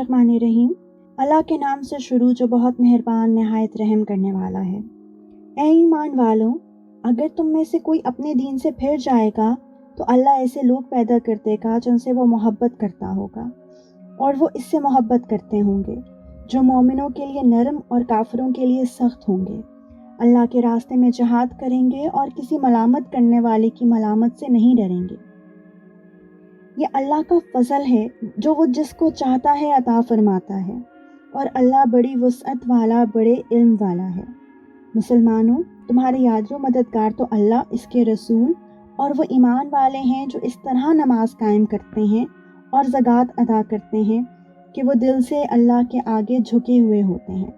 बिस्मिल्लाहिर्रहमानिर्रहीम। अल्लाह के नाम से शुरू जो बहुत मेहरबान नहायत रहम करने वाला है। ऐ ईमान वालों, अगर तुम में से कोई अपने दीन से फिर जाएगा तो अल्लाह ऐसे लोग पैदा कर देगा जिनसे वो मोहब्बत करता होगा और वो इससे मोहब्बत करते होंगे, जो मोमिनों के लिए नरम और काफिरों के लिए सख्त होंगे। अल्लाह के रास्ते में जहाद करेंगे और किसी मलामत करने वाले की मलामत से नहीं डरेंगे। ये अल्लाह का फजल है जो वो जिसको चाहता है अता फरमाता है, और अल्लाह बड़ी वसअत वाला, बड़े इल्म वाला है। मुसलमानों, तुम्हारे याद व मददगार तो अल्लाह, इसके रसूल और वो ईमान वाले हैं जो इस तरह नमाज कायम करते हैं और ज़कात अदा करते हैं कि वो दिल से अल्लाह के आगे झुके हुए होते हैं।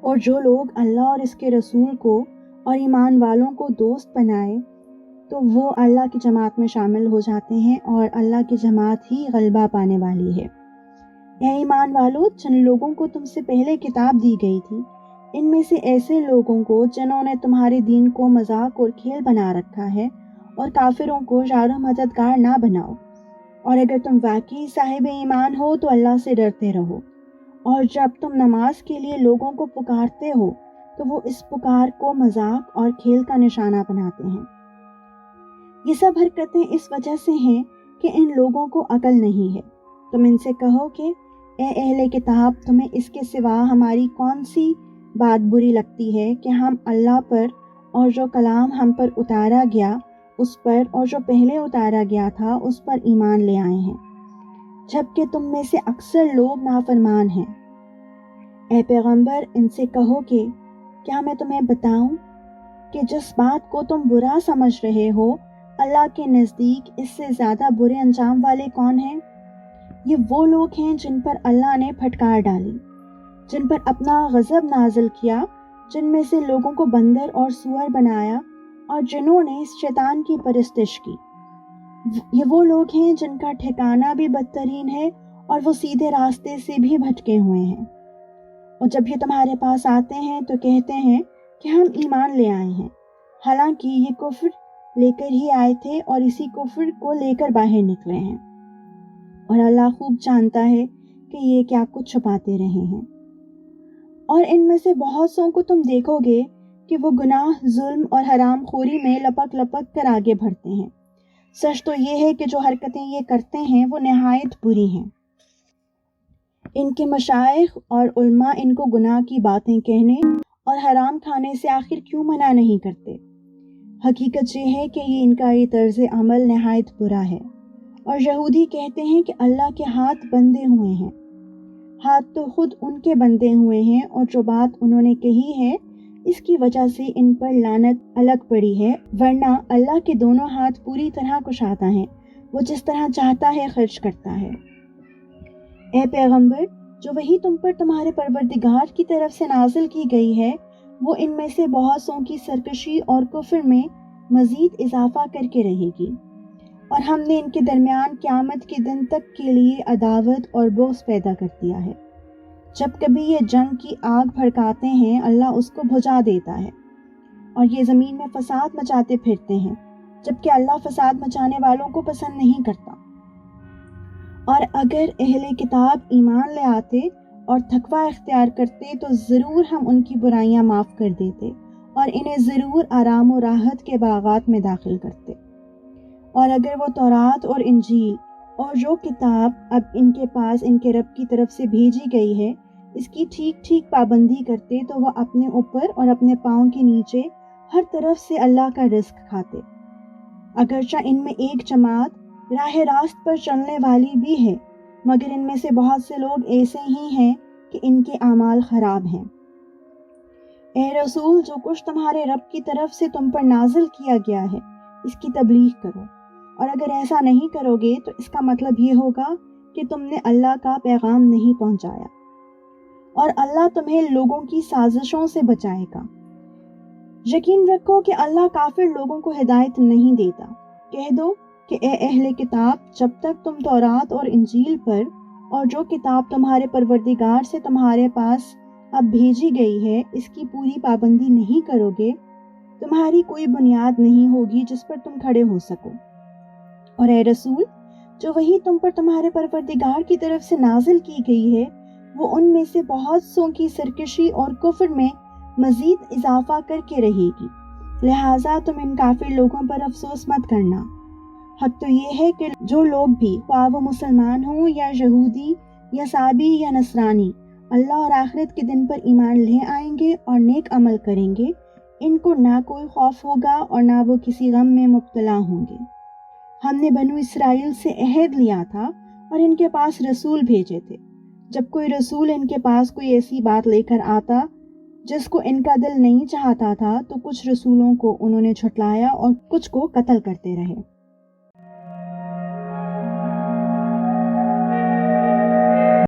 और जो लोग अल्लाह और इसके रसूल को और ईमान वालों को दोस्त बनाए तो वो अल्लाह की जमात में शामिल हो जाते हैं, और अल्लाह की जमात ही गलबा पाने वाली है। ऐ ईमान वालों, जिन लोगों को तुमसे पहले किताब दी गई थी, इनमें से ऐसे लोगों को जिन्होंने तुम्हारे दीन को मजाक और खेल बना रखा है, और काफिरों को यार मददगार ना बनाओ। और अगर तुम वाकई साहिब ईमान हो तो अल्लाह से डरते रहो, और जब तुम नमाज के लिए लोगों को पुकारते हो तो वो इस पुकार को मजाक और खेल का निशाना बनाते हैं। ये सब हरकतें इस वजह से हैं कि इन लोगों को अकल नहीं है। तुम इनसे कहो कि ए अहले किताब, तुम्हें इसके सिवा हमारी कौन सी बात बुरी लगती है कि हम अल्लाह पर और जो कलाम हम पर उतारा गया उस पर और जो पहले उतारा गया था उस पर ईमान ले आए हैं, जबकि तुम में से अक्सर लोग नाफरमान हैं। ए पैगंबर, इनसे कहो कि क्या मैं तुम्हें बताऊं कि जिस बात को तुम बुरा समझ रहे हो, अल्लाह के नज़दीक इससे ज़्यादा बुरे अंजाम वाले कौन हैं? ये वो लोग हैं जिन पर अल्लाह ने फटकार डाली, जिन पर अपना गज़ब नाजिल किया, जिनमें से लोगों को बंदर और सूअर बनाया, और जिन्होंने इस शैतान की परस्तिश की। ये वो लोग हैं जिनका ठिकाना भी बदतरीन है और वो सीधे रास्ते से भी भटके हुए हैं। और जब ये तुम्हारे पास आते हैं तो कहते हैं कि हम ईमान ले आए हैं, हालांकि ये कुफ्र लेकर ही आए थे और इसी कुफ्र को लेकर बाहर निकले हैं, और अल्लाह खूब जानता है कि ये क्या कुछ छुपाते रहे हैं। और इनमें से बहुत सौ को तुम देखोगे कि वो गुनाह, जुल्म और हराम खोरी में लपक लपक कर आगे बढ़ते हैं। सच तो ये है कि जो हरकतें ये करते हैं वो नहायत बुरी हैं। इनके मशाइख और उल्मा इनको गुनाह की बातें कहने और हराम खाने से आखिर क्यों मना नहीं करते? हकीकत ये है कि इनका ये तर्ज अमल नहायत बुरा है। और यहूदी कहते हैं कि अल्लाह के हाथ बंधे हुए हैं। हाथ तो खुद उनके बंधे हुए हैं, और जो बात उन्होंने कही है इसकी वजह से इन पर लानत अलग पड़ी है, वरना अल्लाह के दोनों हाथ पूरी तरह कुशादा हैं, वो जिस तरह चाहता है खर्च करता है। ए पैगंबर, जो वही तुम पर तुम्हारे परवरदिगार की तरफ से नाजिल की गई है, वो इनमें से बहुत सौ की सरकशी और कुफ्र में मजीद इजाफा करके रहेगी, और हमने इनके दरमियान क़यामत के दिन तक के लिए अदावत और बुग़्ज़ पैदा कर दिया है। जब कभी ये जंग की आग भड़काते हैं, अल्लाह उसको बुझा देता है, और ये ज़मीन में फसाद मचाते फिरते हैं, जबकि अल्लाह फसाद मचाने वालों को पसंद नहीं करता। और अगर अहले किताब ईमान ले आते और तक़वा इख्तियार करते तो ज़रूर हम उनकी बुराइयां माफ़ कर देते, और इन्हें ज़रूर आराम और राहत के बागात में दाखिल करते। और अगर वो तौरात और इंजील और जो किताब अब इनके पास इनके रब की तरफ से भेजी गई है इसकी ठीक ठीक पाबंदी करते तो वह अपने ऊपर और अपने पाँव के नीचे हर तरफ से अल्लाह का रिज़्क खाते। अगरचा इनमें एक जमात राह रास्त पर चलने वाली भी है, मगर इनमें से बहुत से लोग ऐसे ही हैं कि इनके आमाल ख़राब हैं। ए रसूल, जो कुछ तुम्हारे रब की तरफ से तुम पर नाजिल किया गया है इसकी तबलीग करो, और अगर ऐसा नहीं करोगे तो इसका मतलब ये होगा कि तुमने अल्लाह का पैगाम नहीं पहुंचाया, और अल्लाह तुम्हें लोगों की साजिशों से बचाएगा। यकीन रखो कि अल्लाह काफिर लोगों को हिदायत नहीं देता। कह दो कि ए अहले किताब, जब तक तुम तौरात और इंजील पर और जो किताब तुम्हारे परवरदिगार से तुम्हारे पास अब भेजी गई है इसकी पूरी पाबंदी नहीं करोगे, तुम्हारी कोई बुनियाद नहीं होगी जिस पर तुम खड़े हो सको। और ए रसूल, جو وہی تم پر تمہارے پروردگار کی طرف سے نازل کی گئی ہے وہ ان میں سے بہت سوں کی سرکشی اور کفر میں مزید اضافہ کر کے رہے گی، لہٰذا تم ان کافر لوگوں پر افسوس مت کرنا۔ حق تو یہ ہے کہ جو لوگ بھی خواہ وہ مسلمان ہوں یا یہودی یا سابی یا نصرانی اللہ اور آخرت کے دن پر ایمان لے آئیں گے اور نیک عمل کریں گے، ان کو نہ کوئی خوف ہوگا اور نہ وہ کسی غم میں مبتلا ہوں گے۔ ہم نے بنو اسرائیل سے عہد لیا تھا اور ان کے پاس رسول بھیجے تھے۔ جب کوئی رسول ان کے پاس کوئی ایسی بات لے کر آتا جس کو ان کا دل نہیں چاہتا تھا تو کچھ رسولوں کو انہوں نے جھٹلایا اور کچھ کو قتل کرتے رہے۔